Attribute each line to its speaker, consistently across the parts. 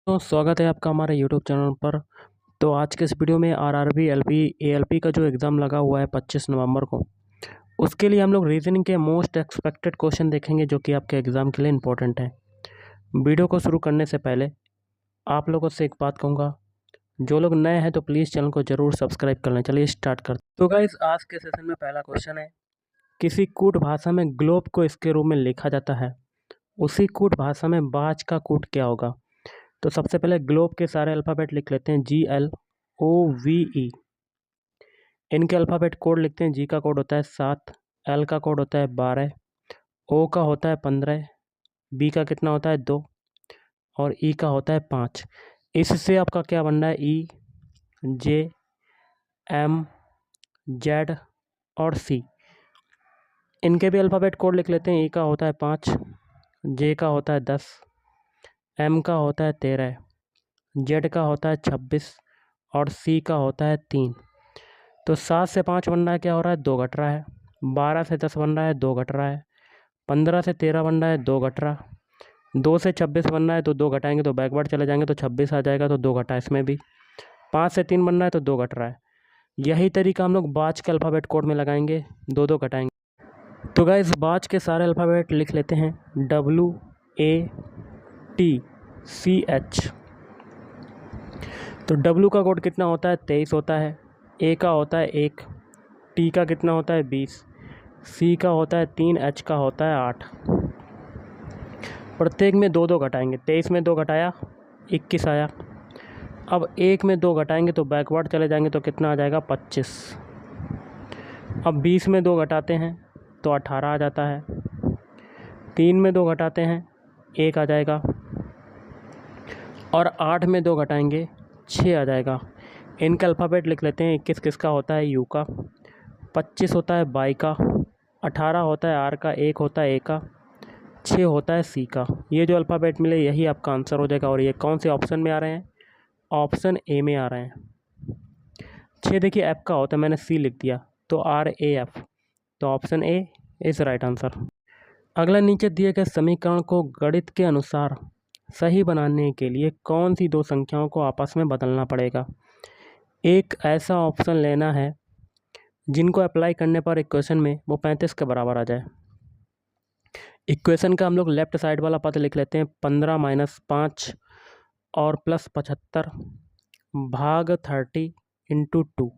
Speaker 1: तो स्वागत है आपका हमारे यूट्यूब चैनल पर। तो आज के इस वीडियो में आरआरबी एलपी एएलपी का जो एग्ज़ाम लगा हुआ है 25 नवंबर को, उसके लिए हम लोग रीजनिंग के मोस्ट एक्सपेक्टेड क्वेश्चन देखेंगे जो कि आपके एग्ज़ाम के लिए इम्पोर्टेंट है। वीडियो को शुरू करने से पहले आप लोगों से एक बात कहूँगा, जो लोग नए हैं तो प्लीज़ चैनल को ज़रूर सब्सक्राइब कर लें। चलिए स्टार्ट करते हैं। तो गाइस, आज के सेशन में पहला क्वेश्चन है, किसी कूट भाषा में ग्लोब को इसके रूप में लिखा जाता है, उसी कूट भाषा में बाज का कूट क्या होगा। तो सबसे पहले ग्लोब के सारे अल्फ़ाबेट लिख लेते हैं, GLOVE। इनके अल्फ़ाबेट कोड लिखते हैं। जी का कोड होता है 7, एल का कोड होता है 12, ओ का होता है 15, बी का कितना होता है 2 और ई का होता है 5। इससे आपका क्या बनना है, ई, जे, एम, जेड और सी। इनके भी अल्फ़ाबेट कोड लिख लेते हैं। ई का होता है 5, जे का होता है 10, एम का होता है 13, जेड का होता है 26 और सी का होता है 3। तो 7 से 5 बन रहा है, क्या हो रहा है, 2 घट रहा है। 12 से 10 बन रहा है, 2 घट रहा है। 15 से 13 बन रहा है, 2 घट रहा। 2 से 26 बन रहा है तो 2 घटाएंगे तो बैकवर्ड चले जाएंगे तो 26 आ जाएगा, तो 2 घटा इसमें भी। 5 से 3 बन रहा है तो 2 घट रहा है। यही तरीका हम लोग बाज के अल्फ़ाबेट कोड में लगाएंगे, 2 घटाएंगे। तो गाइस, बाज के सारे अल्फ़ाबेट लिख लेते हैं। WATCH। तो W का कोड कितना होता है, 23 होता है। A का होता है 1, T का कितना होता है 20, C का होता है 3, H का होता है 8। प्रत्येक में 2 घटाएंगे। 23 में 2 घटाया 21 आया। अब 1 में 2 घटाएंगे तो बैकवर्ड चले जाएंगे तो कितना आ जाएगा, 25। अब 20 में 2 घटाते हैं तो 18 आ जाता है। 3 में 2 घटाते हैं 1 आ जाएगा और 8 में 2 घटाएंगे 6 आ जाएगा। इनका अल्फ़ाबेट लिख लेते हैं। 21 किसका होता है, यू का। 25 होता है बाई का। 18 होता है आर का। 1 होता है ए का। 6 होता है सी का। ये जो अल्फ़ाबेट मिले यही आपका आंसर हो जाएगा। और ये कौन से ऑप्शन में आ रहे हैं, ऑप्शन ए में आ रहे हैं। 6 देखिए एफ का होता है, मैंने सी लिख दिया तो RAF, तो option A is right answer. अगला, नीचे दिए गए समीकरण को गणित के अनुसार सही बनाने के लिए कौन सी 2 संख्याओं को आपस में बदलना पड़ेगा। एक ऐसा ऑप्शन लेना है जिनको अप्लाई करने पर इक्वेशन में वो 35 के बराबर आ जाए। इक्वेशन का हम लोग लेफ्ट साइड वाला पद लिख लेते हैं, 15 - 5 और प्लस 75 भाग 30 × 2।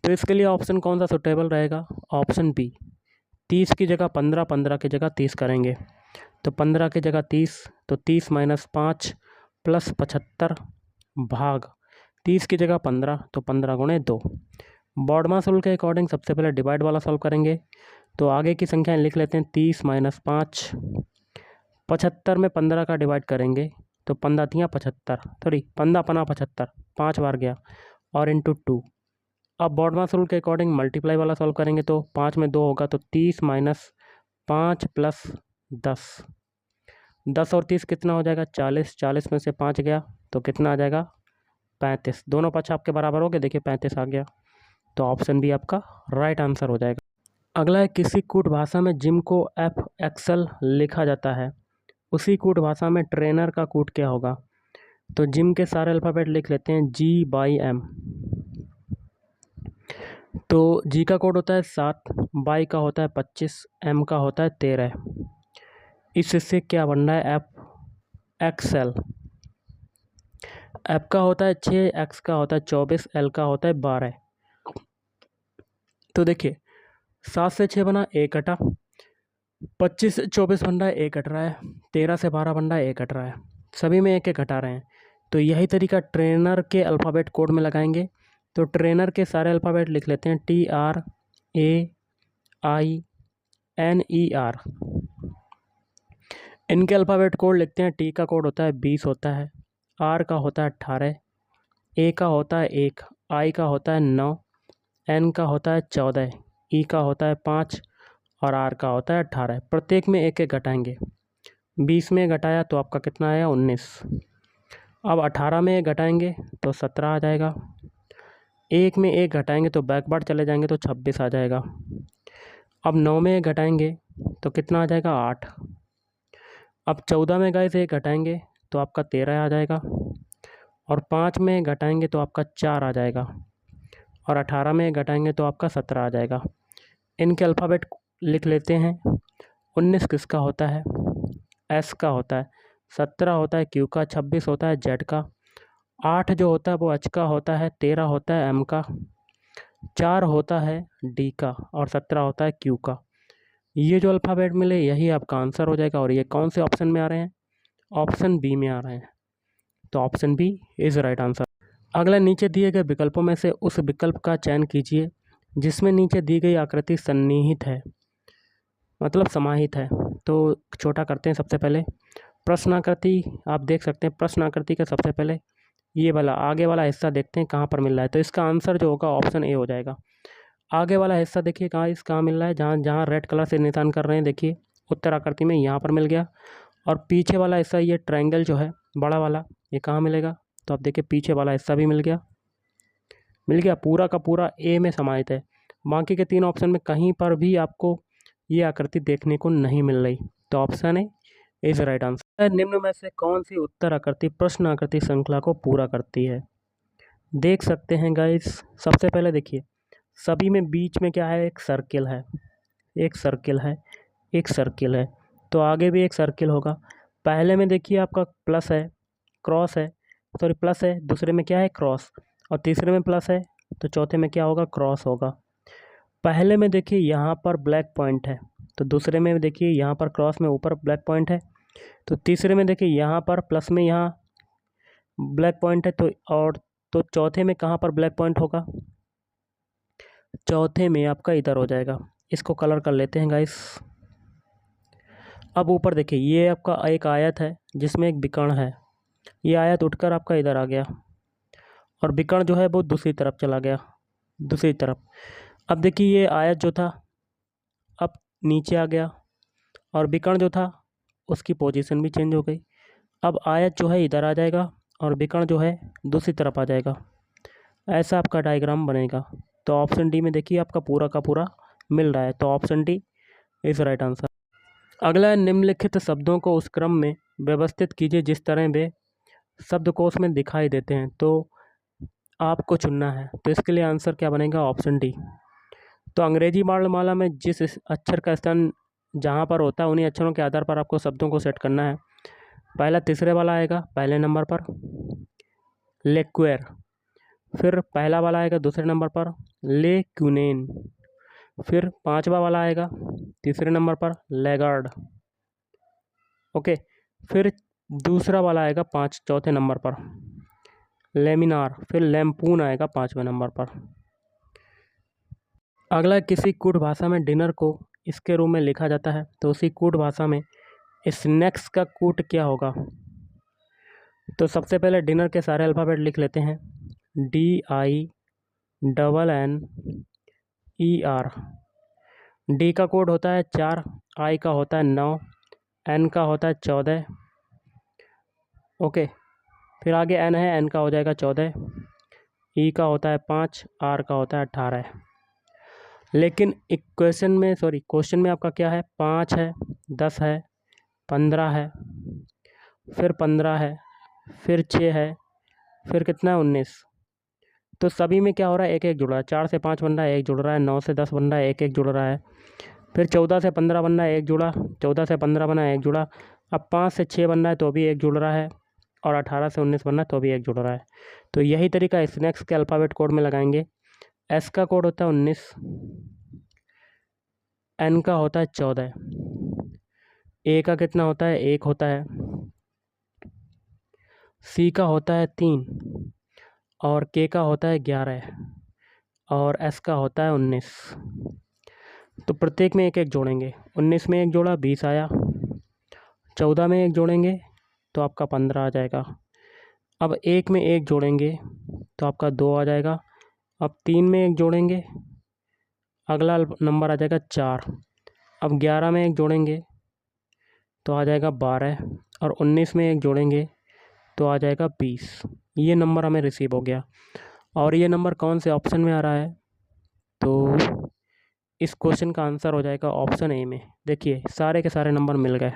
Speaker 1: तो इसके लिए ऑप्शन कौन सा सुटेबल रहेगा, ऑप्शन बी। 30 की जगह 15, 15 की जगह 30 करेंगे तो 15 की जगह 30, तो 30 - 5 प्लस 75 भाग 30 की जगह 15, तो 15 × 2। बॉडमास रूल के अकॉर्डिंग सबसे पहले डिवाइड वाला सॉल्व करेंगे तो आगे की संख्याएं लिख लेते हैं। 30 - 5, 75 में 15 का डिवाइड करेंगे तो 15 तियाँ 75, सॉरी 15 पना 75, 5 बार गया और इंटू 2। अब बॉडमास रूल के अकॉर्डिंग मल्टीप्लाई वाला सॉल्व करेंगे तो 5 में 2 होगा तो 30 - 5 प्लस 10। 10 और 30 कितना हो जाएगा, 40। 40 में से 5 गया तो कितना आ जाएगा, 35। दोनों पक्ष आपके बराबर हो गए, देखिए 35 आ गया, तो ऑप्शन बी आपका राइट आंसर हो जाएगा। अगला है, किसी कूट भाषा में जिम को FXL लिखा जाता है, उसी कूट भाषा में ट्रेनर का कूट क्या होगा। तो जिम के सारे अल्फ़ाबेट लिख लेते हैं। G/M। तो जी का कोड होता है 7, बाई का होता है 25, एम का होता है 13। इससे क्या बनना है, FXL। एफ का होता है 6, एक्स का होता है 24, एल का होता है 12। तो देखिए 7 से 6 बना, 1 घटा। 25 से 24 बन रहा है, 1 घट रहा है। 13 से 12 बन रहा है, 1 घट रहा है। सभी में 1 1 घटा रहे हैं। तो यही तरीका ट्रेनर के अल्फ़ाबेट कोड में लगाएंगे। तो ट्रेनर के सारे अल्फ़ाबेट लिख लेते हैं। TRAINER। इनके अल्फ़ाबेट कोड लिखते हैं। टी का कोड होता है 20 होता है, आर का होता है 18, ए का होता है 1, आई का होता है 9, एन का होता है 14, ई का होता है 5 और आर का होता है 18। प्रत्येक में 1 1 घटाएंगे। 20 में घटाया तो आपका कितना आया, 19। अब 18 में 1 घटाएंगे तो 17 आ जाएगा। 1 में 1 घटाएंगे तो बैकवर्ड चले जाएंगे तो 26 आ जाएगा। अब 9 में 1 घटाएंगे तो कितना आ जाएगा, 8। अब 14 में गाइस 1 घटाएंगे तो आपका 13 आ जाएगा, और 5 में घटाएंगे तो आपका 4 आ जाएगा, और 18 में घटाएंगे तो आपका 17 आ जाएगा। इनके अल्फ़ाबेट लिख लेते हैं। 19 किसका होता है? एस का होता है। 17 होता है क्यू का। 26 होता है जेड का। 8 जो होता है वो एच का होता है। 13 होता है एम का। 4 होता है डी का, और 17 होता है क्यू का। ये जो अल्फ़ाबेट मिले यही आपका आंसर हो जाएगा। और ये कौन से ऑप्शन में आ रहे हैं? ऑप्शन बी में आ रहे हैं। तो option B is right answer. अगला, नीचे दिए गए विकल्पों में से उस विकल्प का चयन कीजिए जिसमें नीचे दी गई आकृति सन्निहित है, मतलब समाहित है। तो छोटा करते हैं। सबसे पहले प्रश्न आकृति आप देख सकते हैं। प्रश्न आकृति का सबसे पहले ये वाला आगे वाला हिस्सा देखते हैं कहाँ पर मिल रहा है। तो इसका आंसर जो होगा ऑप्शन ए हो जाएगा। आगे वाला हिस्सा देखिए कहाँ मिल रहा है, जहाँ जहाँ रेड कलर से निशान कर रहे हैं, देखिए उत्तर आकृति में यहाँ पर मिल गया। और पीछे वाला हिस्सा, ये ट्रायंगल जो है बड़ा वाला, ये कहाँ मिलेगा? तो आप देखिए पीछे वाला हिस्सा भी मिल गया। पूरा का पूरा ए में समाहित है। बाकी के 3 ऑप्शन में कहीं पर भी आपको ये आकृति देखने को नहीं मिल रही। तो option A is right answer. निम्न में से कौन सी उत्तर आकृति प्रश्न आकृति श्रृंखला को पूरा करती है? देख सकते हैं गाइस। सबसे पहले देखिए, सभी में बीच में क्या है? एक सर्किल है, एक सर्किल है, एक सर्किल है। तो आगे भी एक सर्किल होगा। पहले में देखिए आपका प्लस है, क्रॉस है, सॉरी प्लस है, दूसरे में क्या है? क्रॉस, और तीसरे में प्लस है, तो चौथे में क्या होगा? क्रॉस होगा। पहले में देखिए यहाँ पर ब्लैक पॉइंट है, तो दूसरे में देखिए यहाँ पर क्रॉस में ऊपर ब्लैक पॉइंट है, तो तीसरे में देखिए यहाँ पर प्लस में यहाँ ब्लैक पॉइंट है, तो चौथे में कहाँ पर ब्लैक पॉइंट होगा? चौथे में आपका इधर हो जाएगा। इसको कलर कर लेते हैं गाइस। अब ऊपर देखिए, ये आपका एक आयत है जिसमें एक विकर्ण है। ये आयत उठकर आपका इधर आ गया, और विकर्ण जो है वो दूसरी तरफ चला गया, दूसरी तरफ। अब देखिए ये आयत जो था अब नीचे आ गया, और विकर्ण जो था उसकी पोजीशन भी चेंज हो गई। अब आयत जो है इधर आ जाएगा, और विकर्ण जो है दूसरी तरफ आ जाएगा। ऐसा आपका डायग्राम बनेगा। तो ऑप्शन डी में देखिए आपका पूरा का पूरा मिल रहा है। तो option D is right answer. अगला है, निम्नलिखित शब्दों को उस क्रम में व्यवस्थित कीजिए जिस तरह वे शब्दकोश में दिखाई देते हैं। तो आपको चुनना है। तो इसके लिए आंसर क्या बनेगा? Option D. तो अंग्रेजी वर्णमाला में जिस अक्षर का स्थान जहाँ पर होता है उन्हीं अक्षरों के आधार पर आपको शब्दों को सेट करना है। पहला तीसरे वाला आएगा पहले नंबर पर, लेक्वेर। फिर पहला वाला आएगा दूसरे नंबर पर, ले क्यूनेन। फिर 5वां वाला आएगा तीसरे नंबर पर, लेगार्ड। ओके। फिर दूसरा वाला आएगा चौथे नंबर पर, लेमिनार। फिर लैम्पून आएगा 5वें नंबर पर। अगला, किसी कूट भाषा में डिनर को इसके रूप में लिखा जाता है। तो उसी कूट भाषा में स्नैक्स का कूट क्या होगा? तो सबसे पहले डिनर के सारे अल्फ़ाबेट लिख लेते हैं। DINNER। डी का कोड होता है 4, आई का होता है 9, एन का होता है 14। ओके। फिर आगे एन है, एन का हो जाएगा 14, ई का होता है 5, आर का होता है 18। लेकिन क्वेश्चन में आपका क्या है? 5 है, 10 है, 15 है, फिर 15 है, फिर 6 है, फिर कितना है? 19। तो सभी में क्या हो रहा है? एक एक जुड़ रहा है। 4 से 5 बन रहा है, एक जुड़ रहा है। 9 से 10 बन रहा है, एक एक जुड़ रहा है। फिर 14 से 15 बन रहा है, एक जुड़ा। 14 से 15 बना है, एक जुड़ा। अब 5 से 6 बन रहा है तो भी एक जुड़ रहा है, और 18 से 19 बन रहा है तो भी एक जुड़ रहा है। तो यही तरीका स्नैक्स के अल्फ़ाबेट कोड में लगाएंगे। एस का कोड होता है 19, एन का होता है 14, ए का कितना होता है? 1 होता है, सी का होता है 3, और के का होता है 11, और एस का होता है 19। तो प्रत्येक में एक एक जोड़ेंगे। 19 में एक जोड़ा 20 आया, 14 में एक जोड़ेंगे तो आपका 15 आ जाएगा। अब 1 में एक जोड़ेंगे तो आपका 2 आ जाएगा। अब 3 में एक जोड़ेंगे, अगला नंबर आ जाएगा 4। अब 11 में एक जोड़ेंगे तो आ जाएगा 12, और 19 में एक जोड़ेंगे तो आ जाएगा 20। ये नंबर हमें रिसीव हो गया। और ये नंबर कौन से ऑप्शन में आ रहा है? तो इस क्वेश्चन का आंसर हो जाएगा ऑप्शन ए में। देखिए सारे के सारे नंबर मिल गए।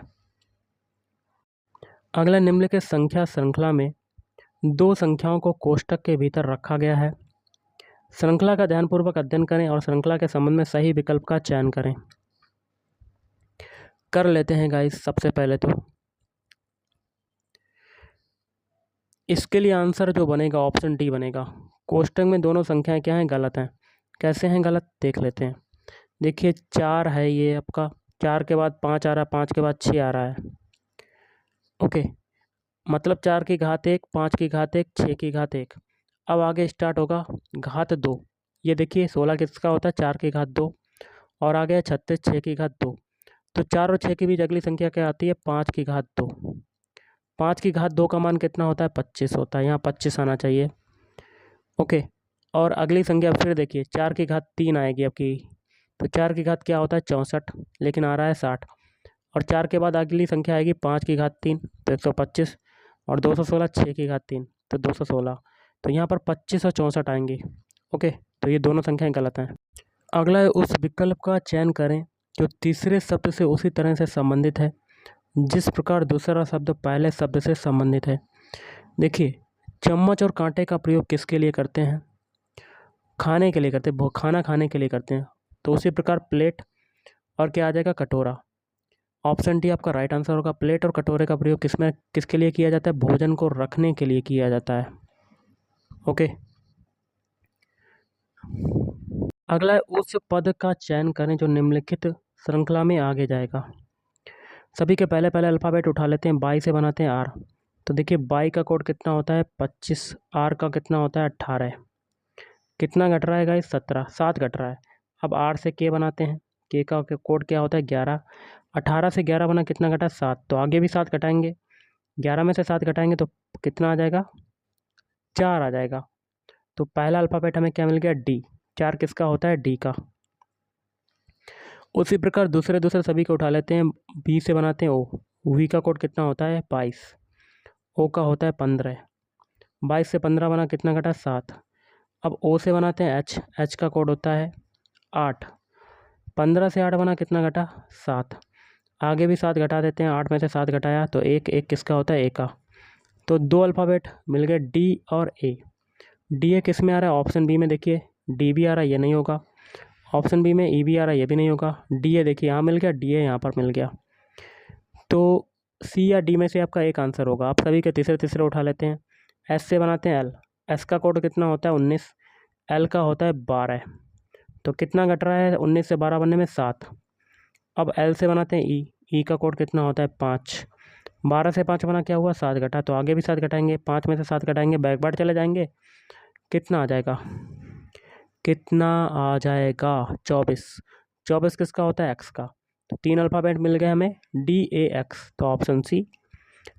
Speaker 1: अगला निम्नलिखित संख्या श्रृंखला में दो संख्याओं को कोष्ठक के भीतर रखा गया है। श्रृंखला का ध्यानपूर्वक अध्ययन करें और श्रृंखला के संबंध में सही विकल्प का चयन करें। कर लेते हैं गाइस। सबसे पहले तो इसके लिए आंसर जो बनेगा ऑप्शन डी बनेगा। कोष्ठक में दोनों संख्याएं क्या हैं, गलत हैं। कैसे हैं गलत, देख लेते हैं। देखिए 4 है ये आपका, 4 के बाद 5 आ रहा है, 5 के बाद 6 आ रहा है। ओके, मतलब 4 की घात 1, 5 की घात 1, 6 की घात 1। अब आगे स्टार्ट होगा घात 2। ये देखिए 16 किसका होता है, 4 की घात 2। और आगे है 36, 6 की घात 2। तो 4 और 6 के बीच अगली संख्या क्या आती है, 5 की घात 2। 5 की घात 2 का मान कितना होता है, 25 होता है। यहाँ 25 आना चाहिए। ओके, और अगली संख्या फिर देखिए 4 की घात 3 आएगी आपकी। तो 4 की घात क्या होता है, 64, लेकिन आ रहा है 60। और 4 के बाद अगली संख्या आएगी 5 की घात 3, तो 125। और 216, 6 की घात 3, तो 216। तो यहाँ पर 25 और 64 आएंगे। ओके, तो ये दोनों संख्याएं गलत हैं। अगला है उस विकल्प का चयन करें जो तीसरे शब्द से उसी तरह से संबंधित है जिस प्रकार दूसरा शब्द पहले शब्द से संबंधित है। देखिए चम्मच और कांटे का प्रयोग किसके लिए करते हैं, खाने के लिए करते हैं, खाना खाने के लिए करते हैं। तो उसी प्रकार प्लेट और क्या आ जाएगा, कटोरा। ऑप्शन डी आपका राइट आंसर होगा। प्लेट और कटोरे का प्रयोग किसके लिए किया जाता है, भोजन को रखने के लिए किया जाता है। ओके, अगला है उस पद का चयन करें जो निम्नलिखित श्रृंखला में आगे जाएगा। सभी के पहले पहले अल्फ़ाबेट उठा लेते हैं। बाई से बनाते हैं आर। तो देखिए बाई का कोड कितना होता है, 25। आर का कितना होता है, 18। कितना घट रहा है गाइस, 17, 7 घट रहा है। अब आर से के बनाते हैं। के का कोड क्या होता है, 11। 18 से 11 बना, कितना घटा, 7। तो आगे भी 7 घटाएंगे, 11 में से 7 घटाएंगे तो कितना आ जाएगा, 4 आ जाएगा। तो पहला अल्फ़ाबेट हमें क्या मिल गया, डी। 4 किसका होता है, डी का। उसी प्रकार दूसरे सभी को उठा लेते हैं। बी से बनाते हैं ओ। वी का कोड कितना होता है, 22। ओ का होता है 15। 22 से 15 बना, कितना घटा, 7। अब ओ से बनाते हैं एच। एच का कोड होता है 8। 15 से 8 बना, कितना घटा, 7। आगे भी 7 घटा देते हैं। 8 में से 7 घटाया तो एक किसका होता है, ए का। तो 2 अल्फ़ाबेट मिल गए, डी और ए। डी ए किस में आ रहा है, ऑप्शन बी में। देखिए डी भी आ रहा है, ये नहीं होगा। ऑप्शन बी में ई भी आ रहा है, ये भी नहीं होगा। डी ए देखिए यहाँ मिल गया, डी ए यहाँ पर मिल गया। तो सी या डी में से आपका एक आंसर होगा। आप सभी के तीसरे उठा लेते हैं। एस से बनाते हैं एल। एस का कोड कितना होता है, 19। एल का होता है 12। तो कितना घट रहा है, 19 से 12 बनने में 7। अब एल से बनाते हैं ई। ई का कोड कितना होता है, 5। 12 से 5 बना, क्या हुआ, 7 घटा। तो आगे भी 7 घटाएंगे, 5 में से 7 घटाएंगे, बैकवर्ड चले जाएंगे, कितना आ जाएगा, कितना आ जाएगा, 24। 24 किसका होता है, एक्स का। तो 3 अल्फ़ाबेट मिल गए हमें, डी ए एक्स। तो option C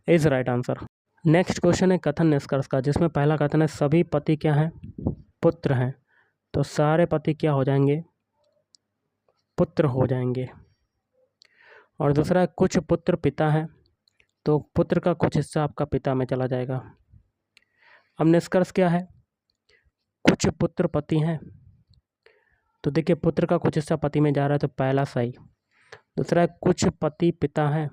Speaker 1: is right answer. Next question है कथन निष्कर्ष का, जिसमें पहला कथन है सभी पति क्या हैं, पुत्र हैं। तो सारे पति क्या हो जाएंगे, पुत्र हो जाएंगे। और दूसरा है कुछ पुत्र पिता हैं। तो पुत्र का कुछ हिस्सा आपका पिता में चला जाएगा। अब निष्कर्ष क्या है, कुछ पुत्र पति हैं। तो देखिए पुत्र का कुछ हिस्सा पति में जा रहा है, तो पहला सही। दूसरा है कुछ पति पिता हैं।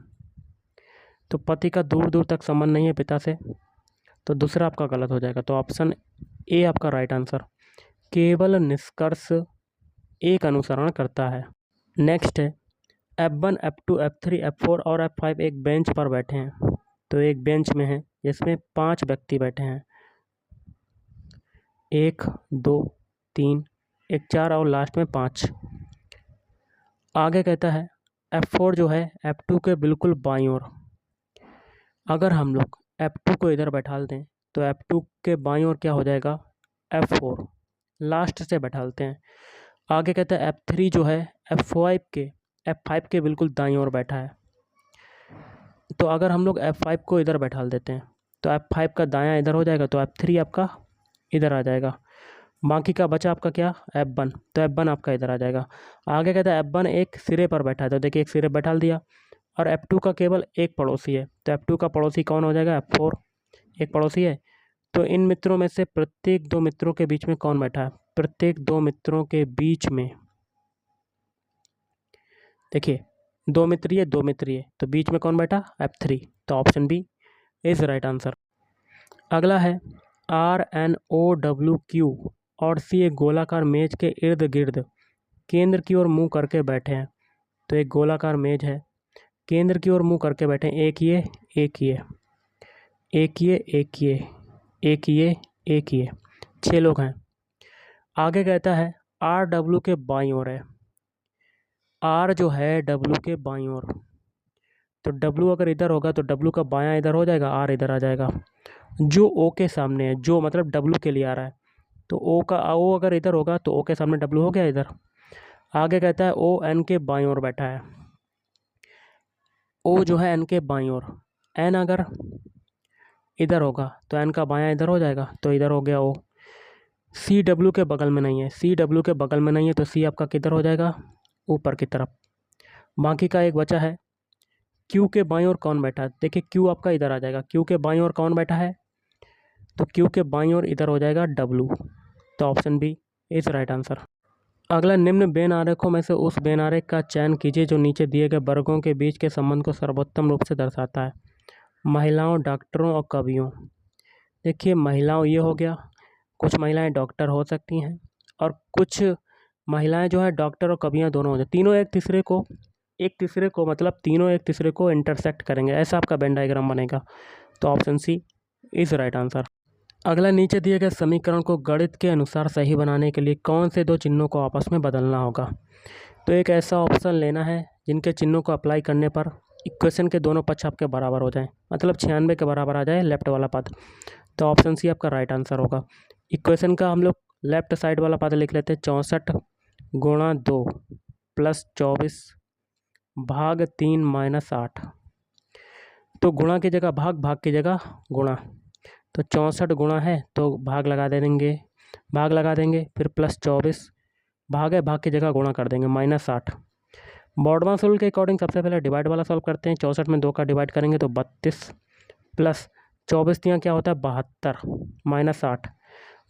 Speaker 1: तो पति का दूर दूर तक संबंध नहीं है पिता से, तो दूसरा आपका गलत हो जाएगा। तो ऑप्शन ए आपका राइट आंसर। केवल निष्कर्ष एक अनुसरण करता है। नेक्स्ट है F1, F2, F3, F4 और F5 एक बेंच पर बैठे हैं। तो एक बेंच में है जिसमें 5 व्यक्ति बैठे हैं, 1 2 3, एक 4 और लास्ट में 5। आगे कहता है F4 जो है F2 के बिल्कुल बाईं ओर। अगर हम लोग F2 को इधर बैठा दें तो F2 के बाईं ओर क्या हो जाएगा, F4। लास्ट से बैठालते हैं। आगे कहता है F3 जो है F5 के बिल्कुल दाईं ओर बैठा है। तो अगर हम लोग F5 को इधर बैठाल देते हैं तो F5 का दायां इधर हो जाएगा, तो F3 आपका इधर आ जाएगा। बाकी का बचा आपका क्या, F1। तो F1 आपका इधर आ जाएगा। आगे कहता है F1 एक सिरे पर बैठा है। तो देखिए एक सिरे बैठाल दिया। और F2 का केवल एक पड़ोसी है, तो F2 का पड़ोसी कौन हो जाएगा, F4। एक पड़ोसी है। तो इन मित्रों में से प्रत्येक 2 मित्रों के बीच में कौन बैठा है, प्रत्येक 2 मित्रों के बीच में देखिए 2 मित्र ये 2 मित्र ये, तो बीच में कौन बैठा, F3। तो option B is right answer. अगला है RNOWQ और C एक गोलाकार मेज के इर्द गिर्द केंद्र की ओर मुंह करके बैठे हैं। तो एक गोलाकार मेज है, केंद्र की ओर मुंह करके बैठे हैं। एक ये, एक ये, एक ये, एक ये, एक ये, एक ये, 6 लोग हैं। आगे कहता है RW के बाईं ओर है। R जो है W के बाईं ओर, तो W अगर इधर होगा तो W का बायां इधर हो जाएगा, R इधर आ जाएगा। जो O के सामने है, जो मतलब W के लिए आ रहा है, तो O अगर इधर होगा तो O के सामने W हो गया इधर। आगे कहता है O N के बाईं ओर बैठा है। O जो है N के बाईं ओर, N अगर इधर होगा तो N का बायां इधर हो जाएगा, तो इधर हो गया O। C W के बगल में नहीं है, C W के बगल में नहीं है, तो C आपका किधर हो जाएगा, ऊपर की तरफ। बाकी का एक बचा है Q के बाईं ओर कौन बैठा है। देखिए Q आपका इधर आ जाएगा, Q के बाईं ओर कौन बैठा है, तो Q के बाईं ओर इधर हो जाएगा W। तो option B is right answer. अगला, निम्न बेन आरेखों में से उस बेन आरेख का चयन कीजिए जो नीचे दिए गए वर्गों के बीच के संबंध को सर्वोत्तम रूप से दर्शाता है। महिलाओं, डॉक्टरों और कवियों। देखिए महिलाओं ये हो गया, कुछ महिलाएं डॉक्टर हो सकती हैं और कुछ महिलाएं जो है डॉक्टर और कवियां दोनों हो जाए, तीनों एक तीसरे को मतलब तीनों एक तीसरे को इंटरसेक्ट करेंगे, ऐसा आपका बेन डायग्राम बनेगा। तो option C is right answer. अगला, नीचे दिए गए समीकरण को गणित के अनुसार सही बनाने के लिए कौन से 2 चिन्हों को आपस में बदलना होगा। तो एक ऐसा ऑप्शन लेना है जिनके चिन्हों को अप्लाई करने पर इक्वेशन के दोनों पक्ष आपके बराबर हो जाएं, मतलब 96 के बराबर आ जाए लेफ्ट वाला पद। तो ऑप्शन सी आपका राइट आंसर होगा। इक्वेशन का हम लोग लेफ्ट साइड वाला पद लिख लेते हैं, 64 गुणा 2 प्लस 24 भाग 3 माइनस 8। तो गुणा की जगह भाग, भाग की जगह गुणा, तो 64 गुणा है तो भाग लगा देंगे, फिर प्लस 24 भाग है, भाग की जगह गुणा कर देंगे, माइनस 8। बॉडमास रूल के अकॉर्डिंग सबसे पहले डिवाइड वाला सॉल्व करते हैं। 64 में 2 का डिवाइड करेंगे तो 32 प्लस 24 यहाँ क्या होता है 72 माइनस 8।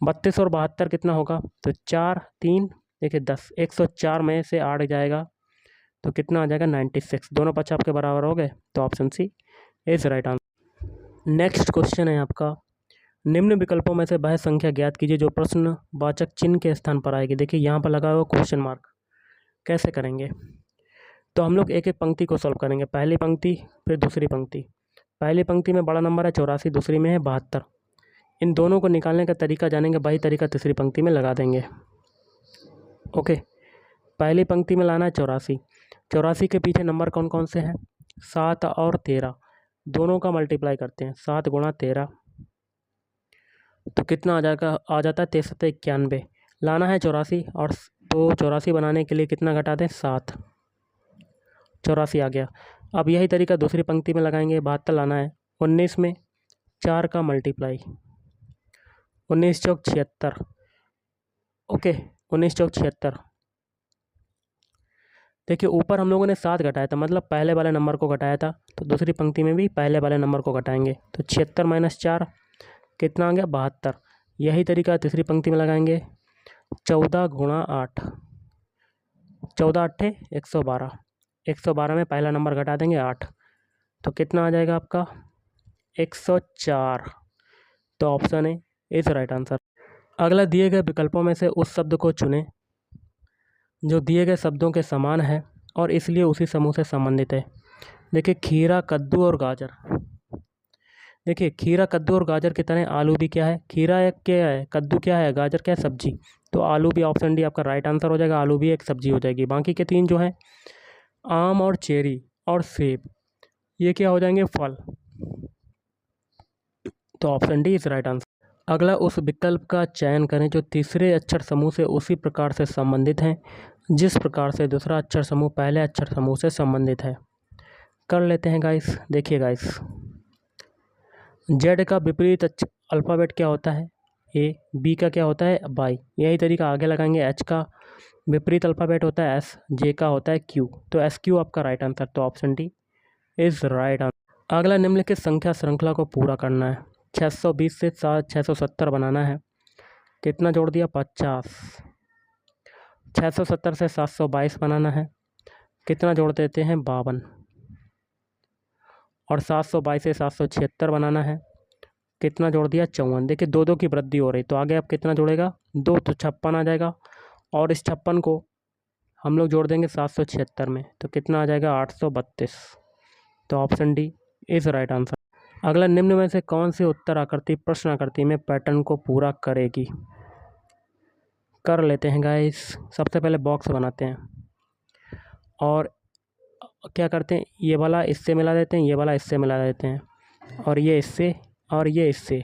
Speaker 1: 32 और 72 कितना होगा, तो 4 3 देखिए 10, 104 में से 8 जाएगा तो कितना आ जाएगा 96। दोनों पक्ष आपके बराबर हो गए, तो option C is right answer. Next question है आपका, निम्न विकल्पों में से वह संख्या ज्ञात कीजिए जो प्रश्नवाचक चिन्ह के स्थान पर आएगी। देखिए यहाँ पर लगा हुआ क्वेश्चन मार्क, कैसे करेंगे, तो हम लोग एक एक पंक्ति को सॉल्व करेंगे। पहली पंक्ति फिर दूसरी पंक्ति। पहली पंक्ति में बड़ा नंबर है 84, दूसरी में है 72। इन दोनों को निकालने का तरीका जानेंगे, वही तरीका तीसरी पंक्ति में लगा देंगे। ओके, पहली पंक्ति में लाना है 84, 84 के पीछे नंबर कौन कौन से हैं, 7 और 13, दोनों का मल्टीप्लाई करते हैं, 7 गुणा 13 तो कितना आ जाता है 63 91। लाना है 84 और तो 84 बनाने के लिए कितना घटा दें 7, 84 आ गया। अब यही तरीका दूसरी पंक्ति में लगाएंगे, 72 लाना है, 19 में 4 का मल्टीप्लाई, 19 चौक 76। ओके, 19 चौक 76। देखिए ऊपर हम लोगों ने 7 घटाया था, मतलब पहले वाले नंबर को घटाया था, तो दूसरी पंक्ति में भी पहले वाले नंबर को घटाएंगे, तो 76 माइनस 4 कितना आ गया 72। यही तरीका तीसरी पंक्ति में लगाएंगे, 14 गुणा 8, 14 8 112, 112 में पहला नंबर घटा देंगे 8, तो कितना आ जाएगा आपका 104। तो option A is right answer. अगला, दिए गए विकल्पों में से उस शब्द को चुनें जो दिए गए शब्दों के समान है और इसलिए उसी समूह से संबंधित है। देखिए खीरा, कद्दू और गाजर। देखिए खीरा, कद्दू और गाजर की तरह आलू भी क्या है, खीरा एक क्या है, कद्दू क्या है, गाजर क्या है, सब्जी। तो आलू भी ऑप्शन डी आपका राइट आंसर हो जाएगा, आलू भी एक सब्जी हो जाएगी। बाकी के 3 जो है आम और चेरी और सेब, ये क्या हो जाएंगे फल। तो option D is right answer. अगला, उस विकल्प का चयन करें जो तीसरे अक्षर समूह से उसी प्रकार से संबंधित हैं जिस प्रकार से दूसरा अक्षर समूह पहले अक्षर समूह से संबंधित है। कर लेते हैं गाइस। देखिए गाइस, जेड का विपरीत अल्फ़ाबेट क्या होता है, ए, बी का क्या होता है बाई। यही तरीका आगे लगाएंगे, एच का विपरीत अल्फ़ाबेट होता है एस, जे का होता है क्यू, तो एस क्यू आपका राइट आंसर। तो option D is right answer. अगला, निम्नलिखित संख्या श्रृंखला को पूरा करना है। 620 से 670 बनाना है, कितना जोड़ दिया 50। 670 से 722 बनाना है, कितना जोड़ देते हैं 52। और 722 से 776 बनाना है। कितना जोड़ दिया? 54। देखिए 2 2 की वृद्धि हो रही, तो आगे अब कितना जोड़ेगा? 2, तो 56 आ जाएगा। और इस 56 को हम लोग जोड़ देंगे 776 में, तो कितना आ जाएगा? 832। तो option D is right answer. अगला, निम्न में से कौन सी उत्तर आकृति प्रश्न आकृति में पैटर्न को पूरा करेगी? कर लेते हैं गाइस। सबसे पहले बॉक्स बनाते हैं और क्या करते हैं, ये वाला इससे मिला देते हैं, ये वाला इससे मिला देते हैं, और ये इससे और ये इससे,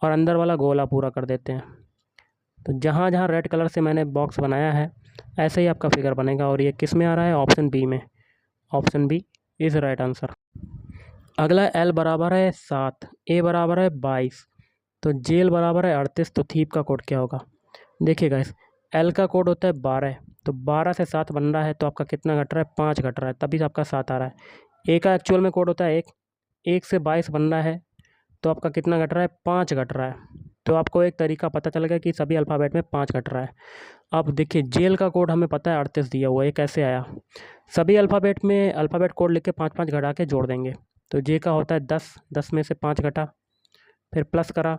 Speaker 1: और अंदर वाला गोला पूरा कर देते हैं। तो जहाँ जहाँ रेड कलर से मैंने बॉक्स बनाया है ऐसे ही आपका फिगर बनेगा। और ये किस में आ रहा है? ऑप्शन बी में। Option B is right answer. अगला, एल बराबर है 7, ए बराबर है 22, तो जेल बराबर है 38, तो थीप का कोड क्या होगा? देखिएगा, इस एल का कोड होता है 12, तो 12 से 7 बन रहा है, तो आपका कितना घट रहा है? 5 घट रहा है, तभी आपका 7 आ रहा है। ए का एक्चुअल में कोड होता है 1, 1 से 22 बन रहा है, तो आपका कितना घट रहा है? 5 घट रहा है। तो आपको एक तरीका पता चल गया कि सभी अल्फ़ाबेट में 5 घट रहा है। अब देखिए, जेल का कोड हमें पता है 38 दिया हुआ है, ये कैसे आया? सभी अल्फ़ाबेट में अल्फ़ाबेट कोड लिख के 5 5 घटा के जोड़ देंगे। तो जे का होता है 10, 10 में से 5 घटा, फिर प्लस करा।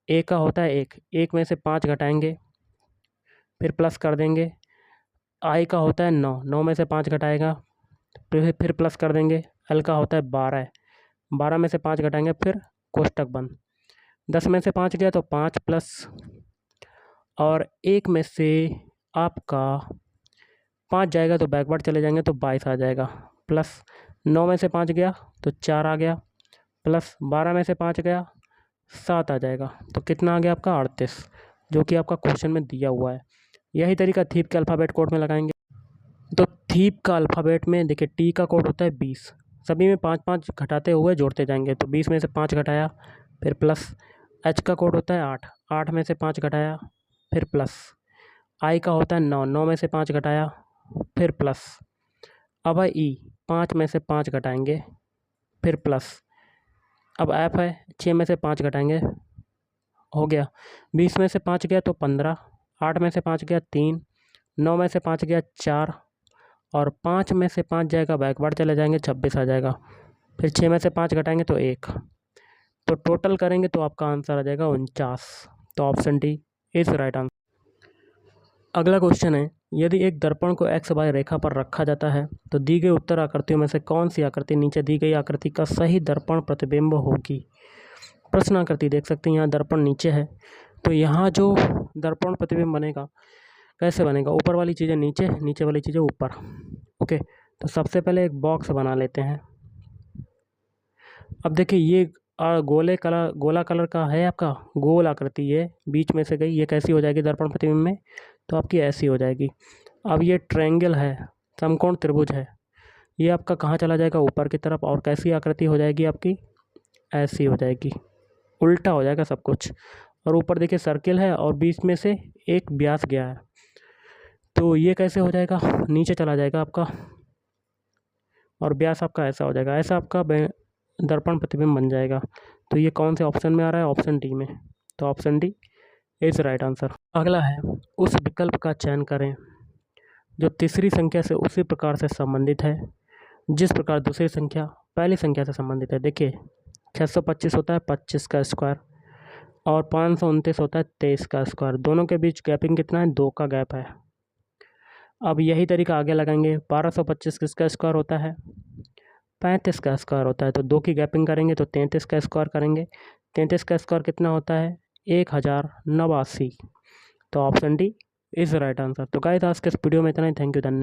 Speaker 1: ए का होता है 1, 1 में से 5 घटाएंगे, फिर प्लस कर देंगे। आई का होता है 9, 9 में से 5 घटाएगा, फिर प्लस कर देंगे। एल का होता है 12, 12 में से 5 घटाएंगे, फिर कोष्टक बंद। 10 में से 5 गया तो 5 प्लस, और 1 में से आपका 5 जाएगा तो बैकवर्ड चले जाएंगे तो 22 आ जाएगा, प्लस 9 में से 5 गया तो 4 आ गया, प्लस 12 में से 5 गया 7 आ जाएगा, तो कितना आ गया आपका? 38, जो कि आपका क्वेश्चन में दिया हुआ है। यही तरीका थीप के अल्फ़ाबेट कोड में लगाएंगे। तो थीप का अल्फ़ाबेट में देखिए, टी का कोड होता है 20, सभी में 5 5 घटाते हुए जोड़ते जाएंगे, तो 20 में से 5 घटाया, फिर प्लस। एच का कोड होता है 8, 8 में से 5 घटाया, फिर प्लस। आई का होता है 9, 9 में से 5 घटाया, फिर प्लस। अब है ई, 5 में से 5 घटाएंगे, फिर प्लस। अब एफ है, 6 में से 5 घटाएंगे, हो गया। 20 में से 5 गया तो 15, 8 में से 5 गया 3, 9 में से 5 गया 4, और 5 में से 5 जाएगा बैकवर्ड चले जाएंगे, 26 आ जाएगा। फिर 6 में से 5 घटाएंगे तो 1, तो टोटल करेंगे तो आपका आंसर आ जाएगा 49। तो option D is right answer. अगला क्वेश्चन है, यदि एक दर्पण को एक्स वाई रेखा पर रखा जाता है तो दी गई उत्तर आकृतियों में से कौन सी आकृति नीचे दी गई आकृति का सही दर्पण प्रतिबिंब होगी? प्रश्न आकृति देख सकते हैं, यहाँ दर्पण नीचे है, तो यहाँ जो दर्पण प्रतिबिंब बनेगा कैसे बनेगा? ऊपर वाली चीज़ें नीचे, नीचे वाली चीज़ें ऊपर। ओके, तो सबसे पहले एक बॉक्स बना लेते हैं। अब देखिए, ये गोला कलर का है आपका, गोल आकृति ये बीच में से गई, ये कैसी हो जाएगी दर्पण प्रतिबिंब में? तो आपकी ऐसी हो जाएगी। अब ये ट्रायंगल है, समकोण त्रिभुज है, ये आपका कहाँ चला जाएगा? ऊपर की तरफ, और कैसी आकृति हो जाएगी आपकी? ऐसी हो जाएगी, उल्टा हो जाएगा सब कुछ। और ऊपर देखिए सर्किल है और बीच में से एक व्यास गया है, तो ये कैसे हो जाएगा? नीचे चला जाएगा आपका, और व्यास आपका ऐसा हो जाएगा, ऐसा आपका दर्पण प्रतिबिंब बन जाएगा। तो ये कौन से ऑप्शन में आ रहा है? ऑप्शन डी में। तो option D is right answer. अगला है, उस विकल्प का चयन करें जो तीसरी संख्या से उसी प्रकार से संबंधित है जिस प्रकार दूसरी संख्या पहली संख्या से संबंधित है। देखिए, 625 होता है 25 का स्क्वायर, और 529 होता है 23 का स्क्वायर, दोनों के बीच गैपिंग कितना है? 2 का गैप है। अब यही तरीका आगे लगाएंगे। 1225 किसका स्क्वायर होता है? 35 का स्क्वायर होता है, तो 2 की गैपिंग करेंगे तो 33 का स्क्वायर करेंगे। 33 का स्क्वायर कितना होता है? 1089। तो option D is right answer. तो गाइस, आज के इस वीडियो में इतना ही। थैंक यू, धन्यवाद।